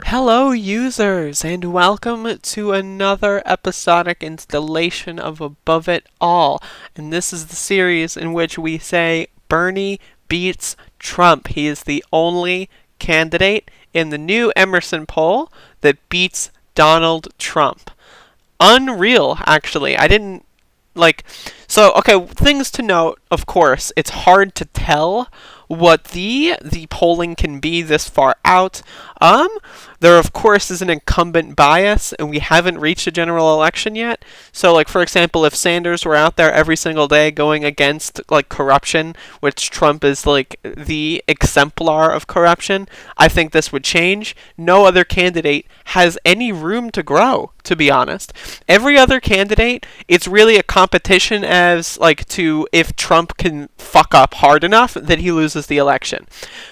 Hello, users, and welcome to another episodic installation of Above It All. And this is the series in which we say Bernie beats Trump. He is the only candidate in the new Emerson poll that beats Donald Trump. Unreal, actually. I didn't okay, things to note, of course, it's hard to tell what the polling can be this far out. There of course is an incumbent bias, and we haven't reached a general election yet. So, like, for example, if Sanders were out there every single day going against like corruption, which Trump is like the exemplar of corruption, I think this would change. No other candidate has any room to grow, to be honest. Every other candidate, it's really a competition as like to if Trump can fuck up hard enough that he loses the election.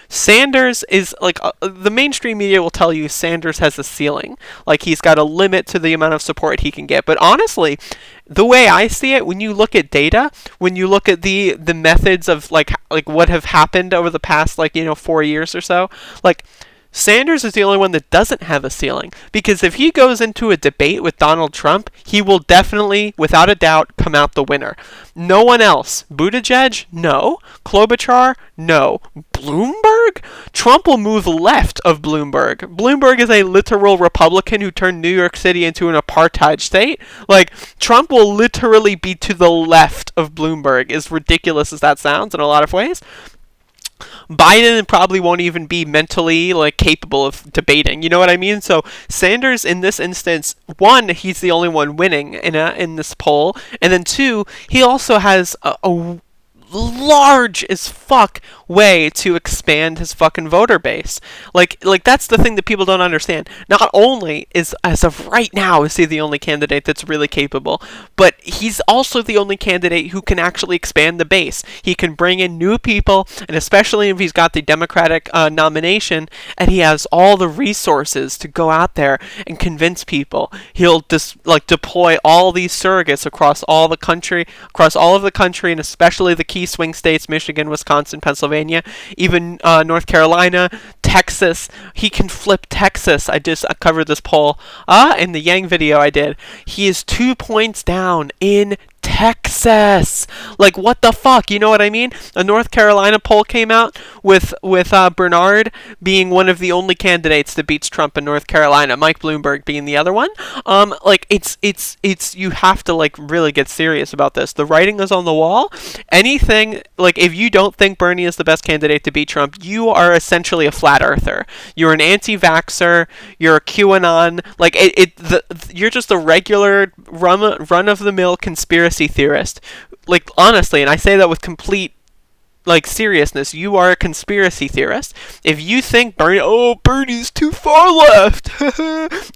Sanders is like the mainstream media will tell you Sanders has a ceiling, like he's got a limit to the amount of support he can get. But honestly, the way I see it, when you look at data, when you look at the methods of like what have happened over the past 4 years or so, like Sanders is the only one that doesn't have a ceiling, because if he goes into a debate with Donald Trump, he will definitely, without a doubt, come out the winner. No one else. Buttigieg? No. Klobuchar? No. Bloomberg? Trump will move left of Bloomberg. Bloomberg is a literal Republican who turned New York City into an apartheid state. Like, Trump will literally be to the left of Bloomberg, as ridiculous as that sounds in a lot of ways. Biden probably won't even be mentally capable of debating. You know what I mean? So Sanders in this instance, one, he's the only one winning in this poll, and then two, he also has a large as fuck way to expand his fucking voter base. Like that's the thing that people don't understand. Not only is, as of right now, is he the only candidate that's really capable, but he's also the only candidate who can actually expand the base. He can bring in new people, and especially if he's got the Democratic nomination, and he has all the resources to go out there and convince people. He'll just deploy all these surrogates across all of the country, and especially the key swing states: Michigan, Wisconsin, Pennsylvania, even North Carolina, Texas. He can flip Texas. I covered this poll in the Yang video I did. He is 2 points down in Texas. Like, what the fuck? You know what I mean? A North Carolina poll came out with Bernard being one of the only candidates that beats Trump in North Carolina, Mike Bloomberg being the other one. It's you have to really get serious about this. The writing is on the wall. Anything, if you don't think Bernie is the best candidate to beat Trump, you are essentially a flat earther. You're an anti-vaxxer. You're a QAnon. You're just a regular run-of-the-mill conspiracy theorist. Honestly, and I say that with complete seriousness, you are a conspiracy theorist. If you think Bernie's too far left,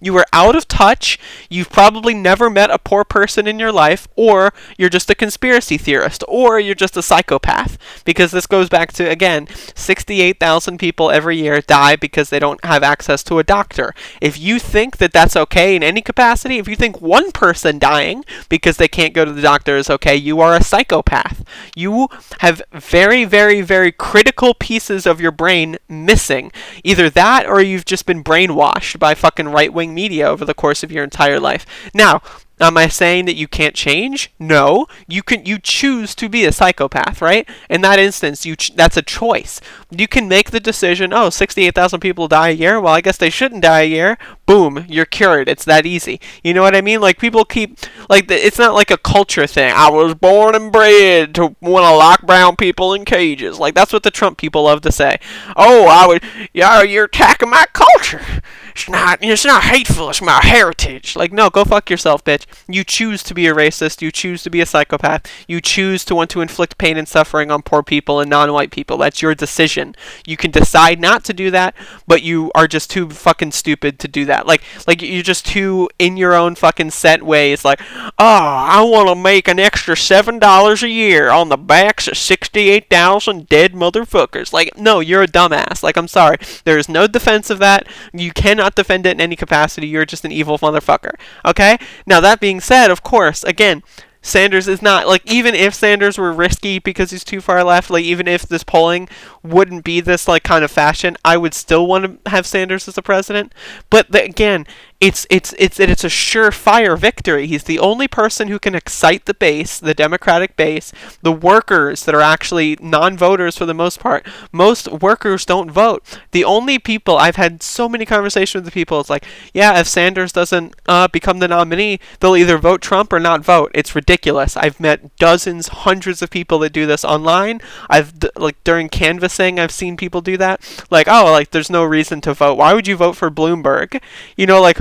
you are out of touch. You've probably never met a poor person in your life, or you're just a conspiracy theorist, or you're just a psychopath. Because this goes back to, again, 68,000 people every year die because they don't have access to a doctor. If you think that that's okay in any capacity, if you think one person dying because they can't go to the doctor is okay, you are a psychopath. You have very, very, very critical pieces of your brain missing. Either that, or you've just been brainwashed by fucking right-wing media over the course of your entire life. Now, am I saying that you can't change? No. You choose to be a psychopath, right? In that instance, that's a choice. You can make the decision, 68,000 people die a year, well, I guess they shouldn't die a year. Boom, you're cured. It's that easy. You know what I mean? People keep, it's not like a culture thing. I was born and bred to want to lock brown people in cages. That's what the Trump people love to say. You're attacking my culture. It's not hateful, it's my heritage. No, go fuck yourself, bitch. You choose to be a racist, you choose to be a psychopath, you choose to want to inflict pain and suffering on poor people and non-white people. That's your decision. You can decide not to do that, but you are just too fucking stupid to do that. You're just too in your own fucking set ways. I want to make an extra $7 a year on the backs of 68,000 dead motherfuckers. No, you're a dumbass. I'm sorry. There is no defense of that. You cannot defend it in any capacity. You're just an evil motherfucker. Okay? Now, that being said, of course, again, Sanders is not, even if Sanders were risky because he's too far left, even if this polling wouldn't be this like kind of fashion, I would still want to have Sanders as a president. But again, it's a surefire victory. He's the only person who can excite the base, the Democratic base, the workers that are actually non-voters for the most part. Most workers don't vote. The only people I've had so many conversations with people, it's like, yeah, if Sanders doesn't become the nominee, they'll either vote Trump or not vote. It's ridiculous. I've met dozens, hundreds of people that do this online. Like during canvassing, I've seen people do that. Like, oh, like there's no reason to vote. Why would you vote for Bloomberg? You know, like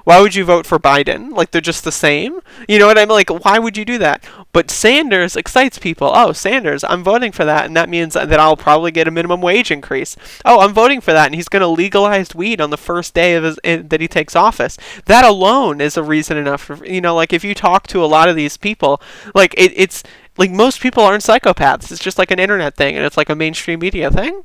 why would you vote for Biden? Like they're just the same. You know what I mean? Like why would you do that? But Sanders excites people. Oh, Sanders, I'm voting for that, and that means that I'll probably get a minimum wage increase. Oh, I'm voting for that, and he's going to legalize weed on the first day of that he takes office. That alone is a reason enough for, you know, like if you talk to a lot of these people, like it's like most people aren't psychopaths. It's just like an internet thing, and it's like a mainstream media thing.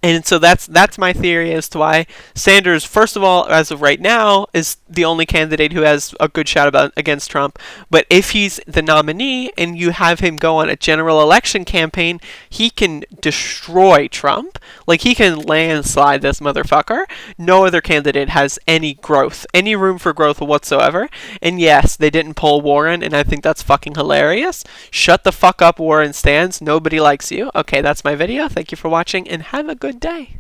And so that's my theory as to why Sanders, first of all, as of right now, is the only candidate who has a good shot against Trump. But if he's the nominee and you have him go on a general election campaign, he can destroy Trump. Like he can landslide this motherfucker. No other candidate has any growth, any room for growth whatsoever. And yes, they didn't pull Warren, and I think that's fucking hilarious. Shut the fuck up, Warren Stans. Nobody likes you. Okay, that's my video. Thank you for watching, and have a good day.